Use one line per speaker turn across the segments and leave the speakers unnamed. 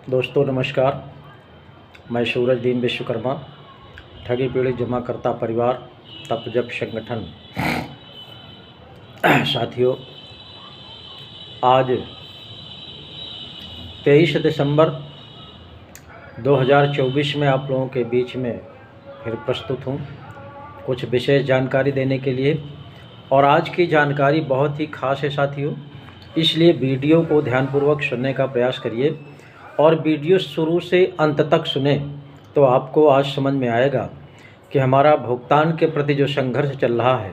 दोस्तों नमस्कार। मैं सूरज दीन विश्वकर्मा, ठगी पीड़ित जमाकर्ता परिवार तप जप संगठन। साथियों, आज 23 दिसंबर 2024 में आप लोगों के बीच में फिर प्रस्तुत हूँ कुछ विशेष जानकारी देने के लिए। और आज की जानकारी बहुत ही खास है साथियों, इसलिए वीडियो को ध्यानपूर्वक सुनने का प्रयास करिए और वीडियो शुरू से अंत तक सुने तो आपको आज समझ में आएगा कि हमारा भुगतान के प्रति जो संघर्ष चल रहा है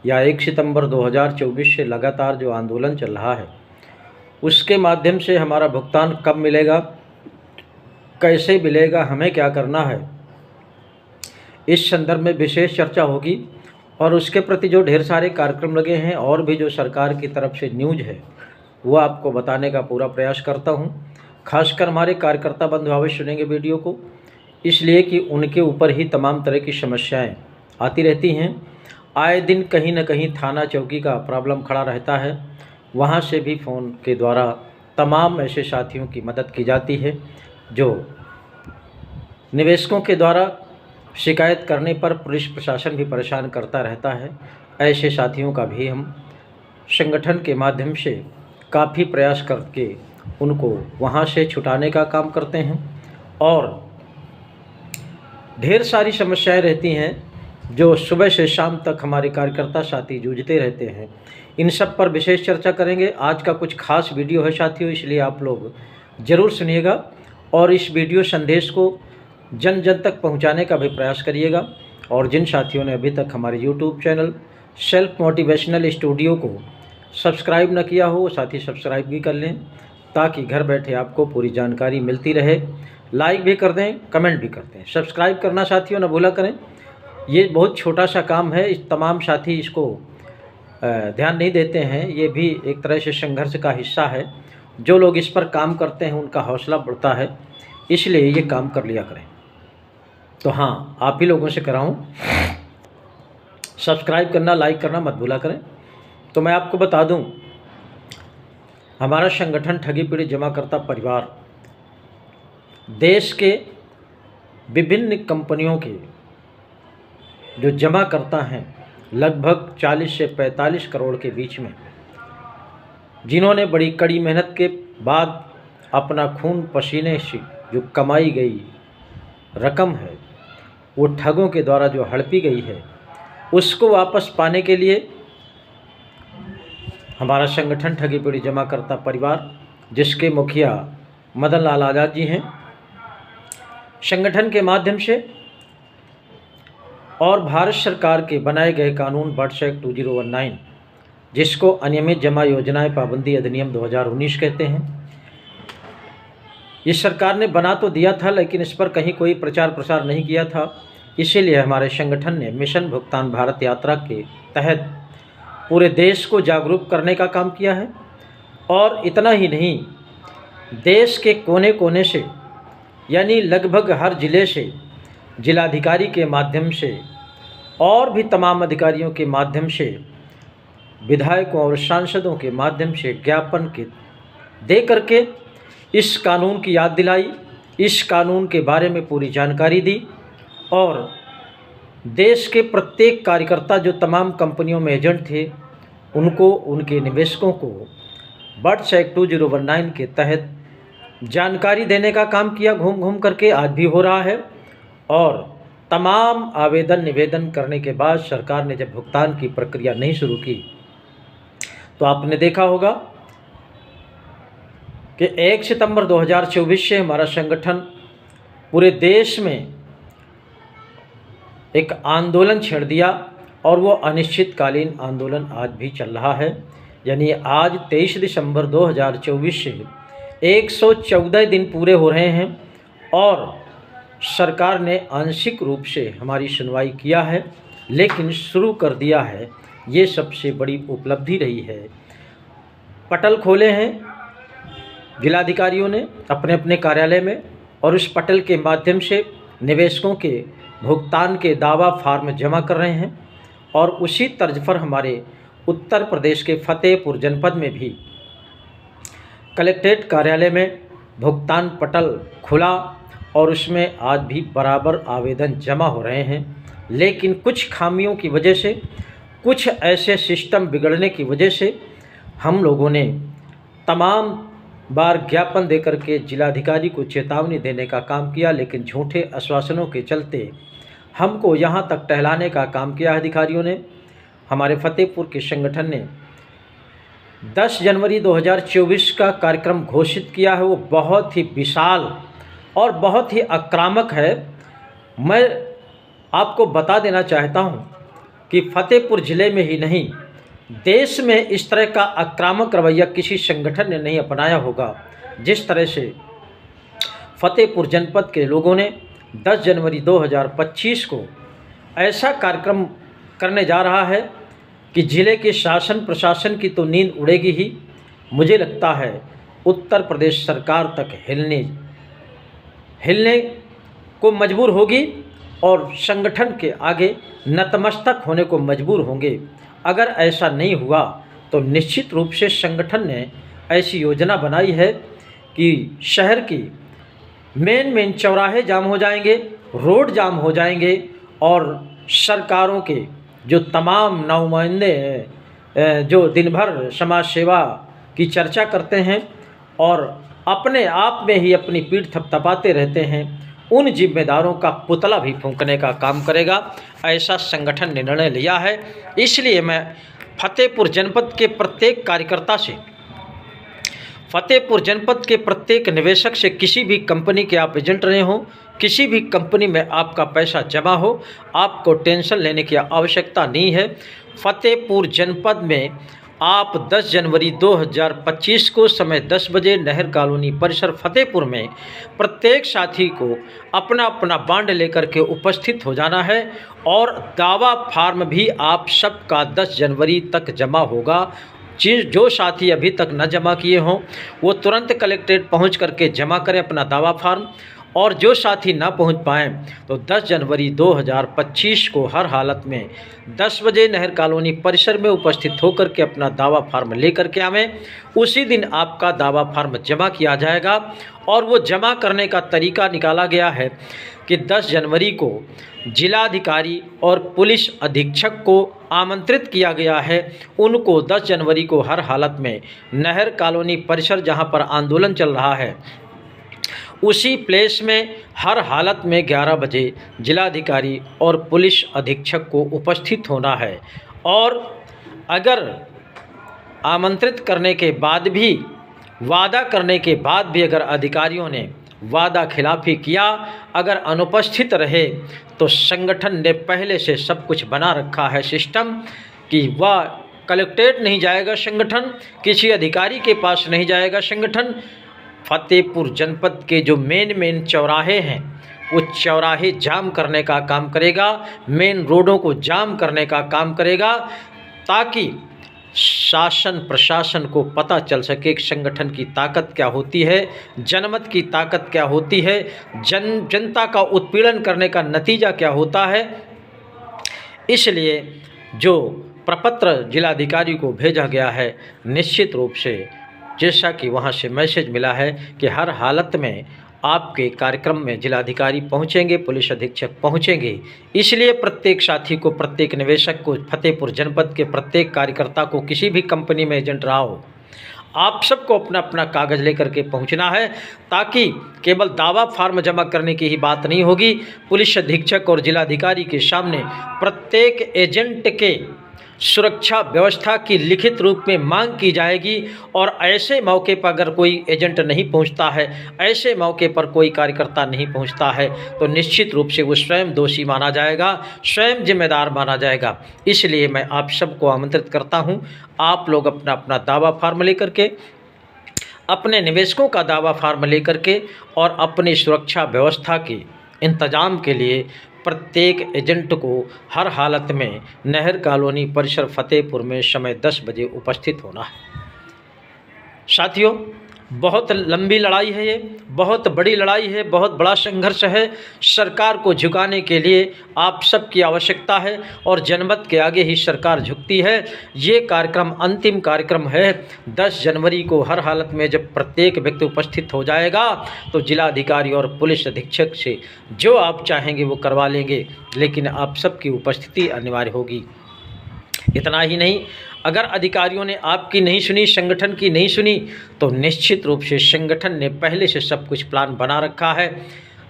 या 1 सितंबर 2024 से लगातार जो आंदोलन चल रहा है उसके माध्यम से हमारा भुगतान कब मिलेगा, कैसे मिलेगा, हमें क्या करना है, इस संदर्भ में विशेष चर्चा होगी। और उसके प्रति जो ढेर सारे कार्यक्रम लगे हैं और भी जो सरकार की तरफ से न्यूज़ है वो आपको बताने का पूरा प्रयास करता हूं। खासकर हमारे कार्यकर्ता बंधु अवश्य सुनेंगे वीडियो को, इसलिए कि उनके ऊपर ही तमाम तरह की समस्याएं आती रहती हैं। आए दिन कहीं न कहीं थाना चौकी का प्रॉब्लम खड़ा रहता है, वहां से भी फ़ोन के द्वारा तमाम ऐसे साथियों की मदद की जाती है जो निवेशकों के द्वारा शिकायत करने पर पुलिस प्रशासन भी परेशान करता रहता है। ऐसे साथियों का भी हम संगठन के माध्यम से काफ़ी प्रयास करके उनको वहाँ से छुटाने का काम करते हैं। और ढेर सारी समस्याएं रहती हैं जो सुबह से शाम तक हमारे कार्यकर्ता साथी जूझते रहते हैं। इन सब पर विशेष चर्चा करेंगे। आज का कुछ खास वीडियो है साथियों, इसलिए आप लोग ज़रूर सुनिएगा और इस वीडियो संदेश को जन जन तक पहुंचाने का भी प्रयास करिएगा। और जिन साथियों ने अभी तक हमारे YouTube channel self motivational studio को सब्सक्राइब न किया हो वो साथी सब्सक्राइब भी कर लें ताकि घर बैठे आपको पूरी जानकारी मिलती रहे। लाइक भी कर दें, कमेंट भी कर दें। सब्सक्राइब करना साथियों न भूला करें, ये बहुत छोटा सा काम है। इस तमाम साथी इसको ध्यान नहीं देते हैं। ये भी एक तरह से संघर्ष का हिस्सा है। जो लोग इस पर काम करते हैं उनका हौसला बढ़ता है, इसलिए ये काम कर लिया करें। तो हाँ, आप ही लोगों से कराऊं, सब्सक्राइब करना, लाइक करना मत भूला करें। तो मैं आपको बता दूं, हमारा संगठन ठगी पीड़ित जमाकर्ता परिवार देश के विभिन्न कंपनियों के जो जमाकर्ता हैं लगभग 40 से 45 करोड़ के बीच में, जिन्होंने बड़ी कड़ी मेहनत के बाद अपना खून पसीने से जो कमाई गई रकम है वो ठगों के द्वारा जो हड़पी गई है उसको वापस पाने के लिए हमारा संगठन ठगी पीड़ित जमाकर्ता परिवार, जिसके मुखिया मदन लाल आज़ाद जी हैं, संगठन के माध्यम से और भारत सरकार के बनाए गए कानून बर्ड्स एक्ट 2019 जिसको अनियमित जमा योजनाएं पाबंदी अधिनियम 2019 कहते हैं, इस सरकार ने बना तो दिया था लेकिन इस पर कहीं कोई प्रचार प्रसार नहीं किया था। इसीलिए हमारे संगठन ने मिशन भुगतान भारत यात्रा के तहत पूरे देश को जागरूक करने का काम किया है। और इतना ही नहीं, देश के कोने कोने से यानी लगभग हर जिले से जिलाधिकारी के माध्यम से और भी तमाम अधिकारियों के माध्यम से, विधायकों और सांसदों के माध्यम से ज्ञापन के दे करके इस कानून की याद दिलाई, इस कानून के बारे में पूरी जानकारी दी। और देश के प्रत्येक कार्यकर्ता जो तमाम कंपनियों में एजेंट थे उनको, उनके निवेशकों को बर्ड्स एक्ट 2019 के तहत जानकारी देने का काम किया, घूम घूम करके। आज भी हो रहा है। और तमाम आवेदन निवेदन करने के बाद सरकार ने जब भुगतान की प्रक्रिया नहीं शुरू की तो आपने देखा होगा कि 1 सितंबर 2024 से हमारा संगठन पूरे देश में एक आंदोलन छेड़ दिया और वो अनिश्चितकालीन आंदोलन आज भी चल रहा है। यानी आज 23 दिसंबर 2024 से 114 दिन पूरे हो रहे हैं और सरकार ने आंशिक रूप से हमारी सुनवाई किया है, लेकिन शुरू कर दिया है। ये सबसे बड़ी उपलब्धि रही है। पटल खोले हैं जिलाधिकारियों ने अपने अपने कार्यालय में और उस पटल के माध्यम से निवेशकों के भुगतान के दावा फार्म जमा कर रहे हैं। और उसी तर्ज पर हमारे उत्तर प्रदेश के फतेहपुर जनपद में भी कलेक्ट्रेट कार्यालय में भुगतान पटल खुला और उसमें आज भी बराबर आवेदन जमा हो रहे हैं, लेकिन कुछ खामियों की वजह से, कुछ ऐसे सिस्टम बिगड़ने की वजह से हम लोगों ने तमाम बार ज्ञापन देकर के जिलाधिकारी को चेतावनी देने का काम किया, लेकिन झूठे आश्वासनों के चलते हमको यहाँ तक टहलाने का काम किया अधिकारियों ने। हमारे फतेहपुर के संगठन ने 10 जनवरी 2024 का कार्यक्रम घोषित किया है। वो बहुत ही विशाल और बहुत ही आक्रामक है। मैं आपको बता देना चाहता हूँ कि फतेहपुर ज़िले में ही नहीं, देश में इस तरह का आक्रामक रवैया किसी संगठन ने नहीं अपनाया होगा। जिस तरह से फतेहपुर जनपद के लोगों ने 10 जनवरी 2025 को ऐसा कार्यक्रम करने जा रहा है कि ज़िले के शासन प्रशासन की तो नींद उड़ेगी ही, मुझे लगता है उत्तर प्रदेश सरकार तक हिलने को मजबूर होगी और संगठन के आगे नतमस्तक होने को मजबूर होंगे। अगर ऐसा नहीं हुआ तो निश्चित रूप से संगठन ने ऐसी योजना बनाई है कि शहर की मेन चौराहे जाम हो जाएंगे, रोड जाम हो जाएंगे और सरकारों के जो तमाम नुमाइंदे जो दिन भर समाज सेवा की चर्चा करते हैं और अपने आप में ही अपनी पीठ थपथपाते रहते हैं, उन जिम्मेदारों का पुतला भी फूंकने का काम करेगा। ऐसा संगठन ने निर्णय लिया है। इसलिए मैं फतेहपुर जनपद के प्रत्येक कार्यकर्ता से, फतेहपुर जनपद के प्रत्येक निवेशक से, किसी भी कंपनी के आप एजेंट रहे हों, किसी भी कंपनी में आपका पैसा जमा हो, आपको टेंशन लेने की आवश्यकता नहीं है। फतेहपुर जनपद में आप 10 जनवरी 2025 को समय 10 बजे नहर कॉलोनी परिसर फतेहपुर में प्रत्येक साथी को अपना अपना बांड लेकर के उपस्थित हो जाना है और दावा फार्म भी आप सबका 10 जनवरी तक जमा होगा। जो साथी अभी तक न जमा किए हों वो तुरंत कलेक्ट्रेट पहुंच करके जमा करें अपना दावा फार्म, और जो साथी ना पहुंच पाएँ तो 10 जनवरी 2025 को हर हालत में 10 बजे नहर कॉलोनी परिसर में उपस्थित होकर के अपना दावा फार्म लेकर के आवें। उसी दिन आपका दावा फार्म जमा किया जाएगा और वो जमा करने का तरीका निकाला गया है कि 10 जनवरी को जिलाधिकारी और पुलिस अधीक्षक को आमंत्रित किया गया है। उनको 10 जनवरी को हर हालत में नहर कॉलोनी परिसर जहां पर आंदोलन चल रहा है उसी प्लेस में हर हालत में 11 बजे जिलाधिकारी और पुलिस अधीक्षक को उपस्थित होना है। और अगर आमंत्रित करने के बाद भी, वादा करने के बाद भी अगर अधिकारियों ने वादा खिलाफी किया, अगर अनुपस्थित रहे, तो संगठन ने पहले से सब कुछ बना रखा है सिस्टम कि वह कलेक्ट्रेट नहीं जाएगा संगठन, किसी अधिकारी के पास नहीं जाएगा संगठन। फतेहपुर जनपद के जो मेन चौराहे हैं वो चौराहे जाम करने का काम करेगा, मेन रोडों को जाम करने का काम करेगा, ताकि शासन प्रशासन को पता चल सके कि संगठन की ताकत क्या होती है, जनमत की ताकत क्या होती है, जनता का उत्पीड़न करने का नतीजा क्या होता है। इसलिए जो प्रपत्र जिलाधिकारी को भेजा गया है, निश्चित रूप से जैसा कि वहां से मैसेज मिला है कि हर हालत में आपके कार्यक्रम में जिलाधिकारी पहुंचेंगे, पुलिस अधीक्षक पहुंचेंगे। इसलिए प्रत्येक साथी को, प्रत्येक निवेशक को, फतेहपुर जनपद के प्रत्येक कार्यकर्ता को, किसी भी कंपनी में एजेंट रहा हो, आप सबको अपना अपना कागज़ लेकर के पहुंचना है, ताकि केवल दावा फार्म जमा करने की ही बात नहीं होगी। पुलिस अधीक्षक और जिलाधिकारी के सामने प्रत्येक एजेंट के सुरक्षा व्यवस्था की लिखित रूप में मांग की जाएगी और ऐसे मौके पर अगर कोई एजेंट नहीं पहुंचता है, ऐसे मौके पर कोई कार्यकर्ता नहीं पहुंचता है, तो निश्चित रूप से वो स्वयं दोषी माना जाएगा, स्वयं जिम्मेदार माना जाएगा। इसलिए मैं आप सबको आमंत्रित करता हूं, आप लोग अपना अपना दावा फार्म लेकर के, अपने निवेशकों का दावा फार्म लेकर के और अपनी सुरक्षा व्यवस्था के इंतजाम के लिए प्रत्येक एजेंट को हर हालत में नहर कॉलोनी परिसर फतेहपुर में समय 10 बजे उपस्थित होना है। साथियों, बहुत लंबी लड़ाई है, ये बहुत बड़ी लड़ाई है, बहुत बड़ा संघर्ष है। सरकार को झुकाने के लिए आप सबकी आवश्यकता है और जनमत के आगे ही सरकार झुकती है। ये कार्यक्रम अंतिम कार्यक्रम है। 10 जनवरी को हर हालत में जब प्रत्येक व्यक्ति उपस्थित हो जाएगा तो जिलाधिकारी और पुलिस अधीक्षक से जो आप चाहेंगे वो करवा लेंगे, लेकिन आप सबकी उपस्थिति अनिवार्य होगी। इतना ही नहीं, अगर अधिकारियों ने आपकी नहीं सुनी, संगठन की नहीं सुनी, तो निश्चित रूप से संगठन ने पहले से सब कुछ प्लान बना रखा है।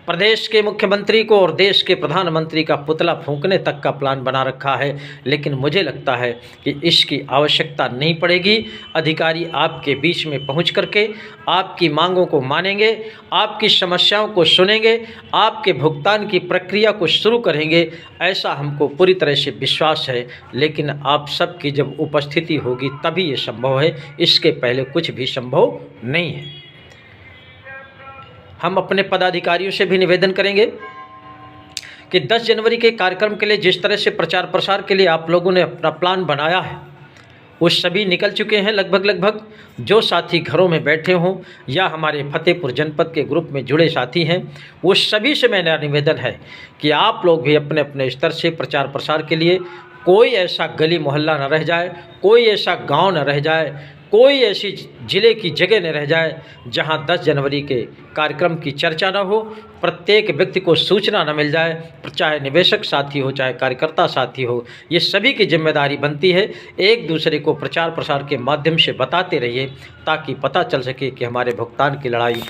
प्रदेश के मुख्यमंत्री को और देश के प्रधानमंत्री का पुतला फूंकने तक का प्लान बना रखा है, लेकिन मुझे लगता है कि इसकी आवश्यकता नहीं पड़ेगी। अधिकारी आपके बीच में पहुंच करके आपकी मांगों को मानेंगे, आपकी समस्याओं को सुनेंगे, आपके भुगतान की प्रक्रिया को शुरू करेंगे, ऐसा हमको पूरी तरह से विश्वास है। लेकिन आप सबकी जब उपस्थिति होगी तभी ये संभव है, इसके पहले कुछ भी संभव नहीं है। हम अपने पदाधिकारियों से भी निवेदन करेंगे कि 10 जनवरी के कार्यक्रम के लिए जिस तरह से प्रचार प्रसार के लिए आप लोगों ने अपना प्लान बनाया है, वो सभी निकल चुके हैं लगभग। जो साथी घरों में बैठे हों या हमारे फतेहपुर जनपद के ग्रुप में जुड़े साथी हैं, वो सभी से मेरा निवेदन है कि आप लोग भी अपने अपने स्तर से प्रचार प्रसार के लिए, कोई ऐसा गली मोहल्ला न रह जाए, कोई ऐसा गांव न रह जाए, कोई ऐसी ज़िले की जगह न रह जाए जहां 10 जनवरी के कार्यक्रम की चर्चा न हो, प्रत्येक व्यक्ति को सूचना न मिल जाए, चाहे निवेशक साथी हो, चाहे कार्यकर्ता साथी हो। ये सभी की जिम्मेदारी बनती है। एक दूसरे को प्रचार प्रसार के माध्यम से बताते रहिए ताकि पता चल सके कि हमारे भुगतान की लड़ाई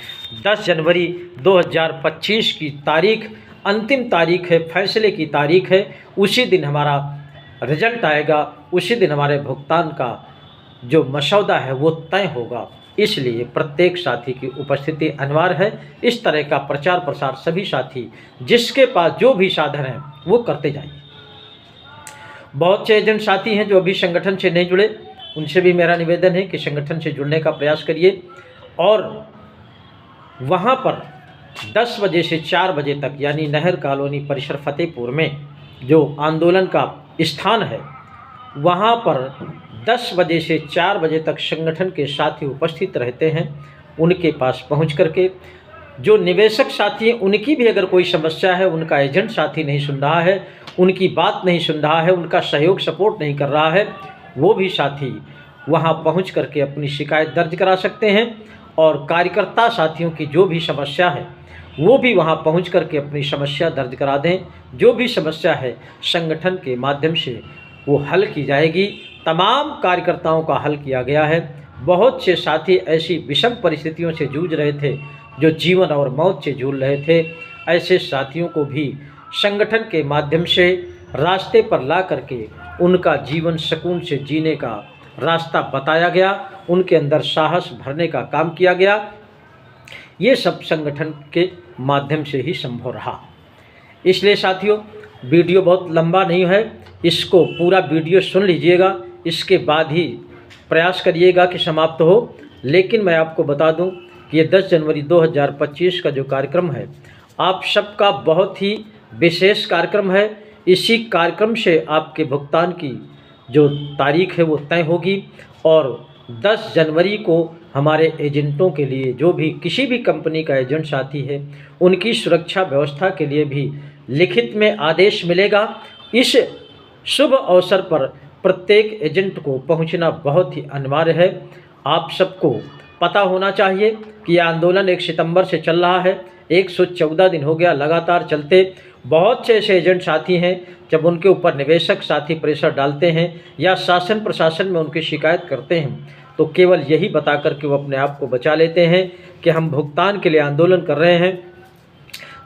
10 जनवरी 2025 की तारीख अंतिम तारीख है, फैसले की तारीख है। उसी दिन हमारा रिजल्ट आएगा, उसी दिन हमारे भुगतान का जो मसौदा है वो तय होगा। इसलिए प्रत्येक साथी की उपस्थिति अनिवार्य है। इस तरह का प्रचार प्रसार सभी साथी जिसके पास जो भी साधन है वो करते जाइए। बहुत से एजेंट साथी हैं जो अभी संगठन से नहीं जुड़े, उनसे भी मेरा निवेदन है कि संगठन से जुड़ने का प्रयास करिए और वहाँ पर 10 बजे से 4 बजे तक, यानी नहर कॉलोनी परिसर फतेहपुर में जो आंदोलन का स्थान है, वहाँ पर 10 बजे से 4 बजे तक संगठन के साथी उपस्थित रहते हैं। उनके पास पहुंच करके जो निवेशक साथी हैं उनकी भी अगर कोई समस्या है, उनका एजेंट साथी नहीं सुन रहा है, उनकी बात नहीं सुन रहा है, उनका सहयोग सपोर्ट नहीं कर रहा है, वो भी साथी वहां पहुंच करके अपनी शिकायत दर्ज करा सकते हैं। और कार्यकर्ता साथियों की जो भी समस्या है वो भी वहां पहुंच करके अपनी समस्या दर्ज करा दें। जो भी समस्या है संगठन के माध्यम से वो हल की जाएगी। तमाम कार्यकर्ताओं का हल किया गया है। बहुत से साथी ऐसी विषम परिस्थितियों से जूझ रहे थे, जो जीवन और मौत से जूझ रहे थे। ऐसे साथियों को भी संगठन के माध्यम से रास्ते पर ला करके उनका जीवन सुकून से जीने का रास्ता बताया गया, उनके अंदर साहस भरने का काम किया गया। ये सब संगठन के माध्यम से ही संभव रहा। इसलिए साथियों, वीडियो बहुत लंबा नहीं है, इसको पूरा वीडियो सुन लीजिएगा, इसके बाद ही प्रयास करिएगा कि समाप्त हो। लेकिन मैं आपको बता दूं कि ये 10 जनवरी 2025 का जो कार्यक्रम है, आप सबका बहुत ही विशेष कार्यक्रम है। इसी कार्यक्रम से आपके भुगतान की जो तारीख है वो तय होगी और 10 जनवरी को हमारे एजेंटों के लिए, जो भी किसी भी कंपनी का एजेंट साथी है, उनकी सुरक्षा व्यवस्था के लिए भी लिखित में आदेश मिलेगा। इस शुभ अवसर पर प्रत्येक एजेंट को पहुंचना बहुत ही अनिवार्य है। आप सबको पता होना चाहिए कि यह आंदोलन 1 सितंबर से चल रहा है, 114 दिन हो गया लगातार चलते। बहुत से ऐसे एजेंट साथी हैं जब उनके ऊपर निवेशक साथी प्रेशर डालते हैं या शासन प्रशासन में उनकी शिकायत करते हैं, तो केवल यही बता कर के वो अपने आप को बचा लेते हैं कि हम भुगतान के लिए आंदोलन कर रहे हैं।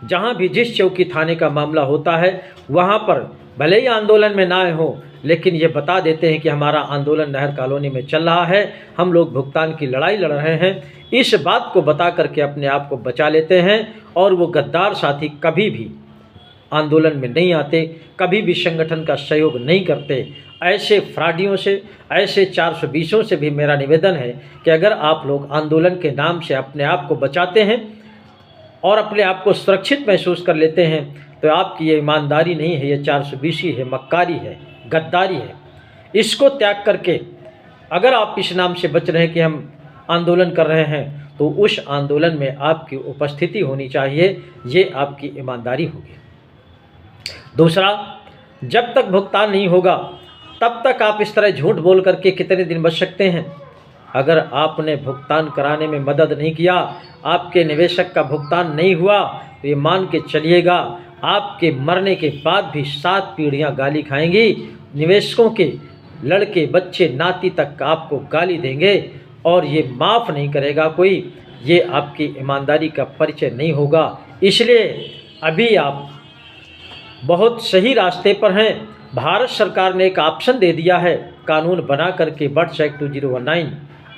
जहाँ भी जिस चौकी थाने का मामला होता है वहाँ पर भले ही आंदोलन में ना आए हो, लेकिन ये बता देते हैं कि हमारा आंदोलन नहर कॉलोनी में चल रहा है, हम लोग भुगतान की लड़ाई लड़ रहे हैं। इस बात को बता करके अपने आप को बचा लेते हैं और वो गद्दार साथी कभी भी आंदोलन में नहीं आते, कभी भी संगठन का सहयोग नहीं करते। ऐसे फ्रॉडियों से, ऐसे 420 से भी मेरा निवेदन है कि अगर आप लोग आंदोलन के नाम से अपने आप को बचाते हैं और अपने आप को सुरक्षित महसूस कर लेते हैं, तो आपकी ये ईमानदारी नहीं है, ये 420 है, मक्कारी है, गद्दारी है। इसको त्याग करके अगर आप इस नाम से बच रहे हैं कि हम आंदोलन कर रहे हैं, तो उस आंदोलन में आपकी उपस्थिति होनी चाहिए, ये आपकी ईमानदारी होगी। दूसरा, जब तक भुगतान नहीं होगा तब तक आप इस तरह झूठ बोल करके कितने दिन बच सकते हैं? अगर आपने भुगतान कराने में मदद नहीं किया, आपके निवेशक का भुगतान नहीं हुआ, तो ये मान के चलिएगा आपके मरने के बाद भी 7 पीढ़ियां गाली खाएंगी। निवेशकों के लड़के, बच्चे, नाती तक आपको गाली देंगे और ये माफ़ नहीं करेगा कोई। ये आपकी ईमानदारी का परिचय नहीं होगा। इसलिए अभी आप बहुत सही रास्ते पर हैं। भारत सरकार ने एक ऑप्शन दे दिया है कानून बना करके, बर्ड्स एक्ट 2019,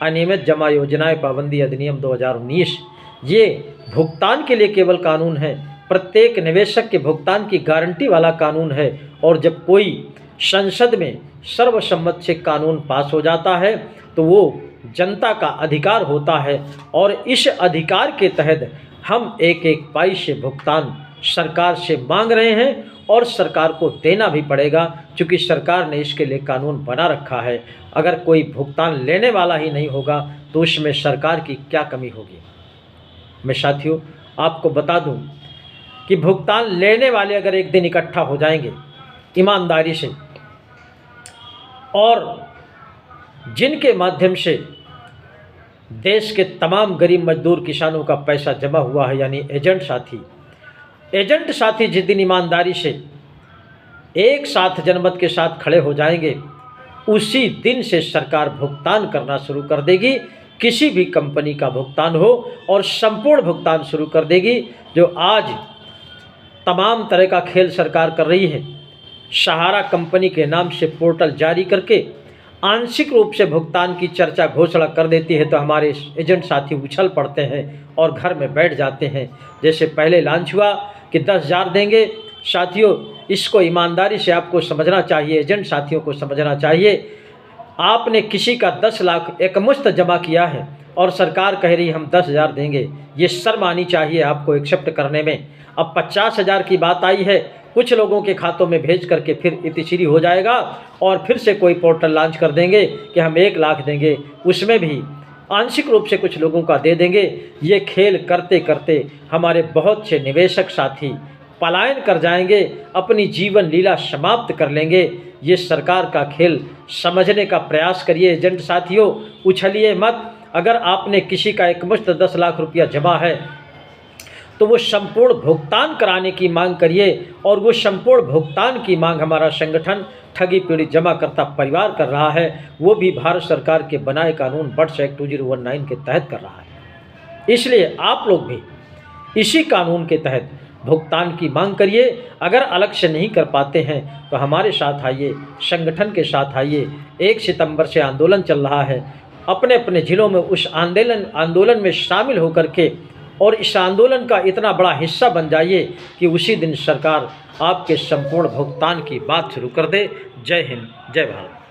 अनियमित जमा योजनाएं पाबंदी अधिनियम 2019। ये भुगतान के लिए केवल कानून है, प्रत्येक निवेशक के भुगतान की गारंटी वाला कानून है। और जब कोई संसद में सर्वसम्मत से कानून पास हो जाता है तो वो जनता का अधिकार होता है और इस अधिकार के तहत हम एक पाई से भुगतान सरकार से मांग रहे हैं और सरकार को देना भी पड़ेगा, क्योंकि सरकार ने इसके लिए कानून बना रखा है। अगर कोई भुगतान लेने वाला ही नहीं होगा तो उसमें सरकार की क्या कमी होगी? मैं साथियों आपको बता दूं कि भुगतान लेने वाले अगर एक दिन इकट्ठा हो जाएंगे ईमानदारी से, और जिनके माध्यम से देश के तमाम गरीब मजदूर किसानों का पैसा जमा हुआ है, यानी एजेंट साथी जिस दिन ईमानदारी से एक साथ जनमत के साथ खड़े हो जाएंगे, उसी दिन से सरकार भुगतान करना शुरू कर देगी। किसी भी कंपनी का भुगतान हो और संपूर्ण भुगतान शुरू कर देगी। जो आज तमाम तरह का खेल सरकार कर रही है, सहारा कंपनी के नाम से पोर्टल जारी करके आंशिक रूप से भुगतान की चर्चा घोषणा कर देती है, तो हमारे एजेंट साथी उछल पड़ते हैं और घर में बैठ जाते हैं। जैसे पहले लॉन्च हुआ कि 10,000 देंगे। साथियों, इसको ईमानदारी से आपको समझना चाहिए, एजेंट साथियों को समझना चाहिए। आपने किसी का 10 लाख एकमुश्त जमा किया है और सरकार कह रही हम 10,000 देंगे, ये शर्म आनी चाहिए आपको एक्सेप्ट करने में। अब 50,000 की बात आई है, कुछ लोगों के खातों में भेज करके फिर इतिश्री हो जाएगा और फिर से कोई पोर्टल लॉन्च कर देंगे कि हम 1 लाख देंगे, उसमें भी आंशिक रूप से कुछ लोगों का दे देंगे। ये खेल करते करते हमारे बहुत से निवेशक साथी पलायन कर जाएंगे, अपनी जीवन लीला समाप्त कर लेंगे। ये सरकार का खेल समझने का प्रयास करिए एजेंट साथियों, उछलिए मत। अगर आपने किसी का एकमुश्त 10 लाख रुपया जमा है तो वो संपूर्ण भुगतान कराने की मांग करिए, और वो संपूर्ण भुगतान की मांग हमारा संगठन ठगी पीड़ित जमा करता परिवार कर रहा है, वो भी भारत सरकार के बनाए कानून बर्ड्स एक्ट 2019 के तहत कर रहा है। इसलिए आप लोग भी इसी कानून के तहत भुगतान की मांग करिए। अगर अलग से नहीं कर पाते हैं तो हमारे साथ आइए, संगठन के साथ आइए। 1 सितंबर से आंदोलन चल रहा है, अपने अपने ज़िलों में उस आंदोलन में शामिल होकर के और इस आंदोलन का इतना बड़ा हिस्सा बन जाइए कि उसी दिन सरकार आपके संपूर्ण भुगतान की बात शुरू कर दे। जय हिंद, जय भारत।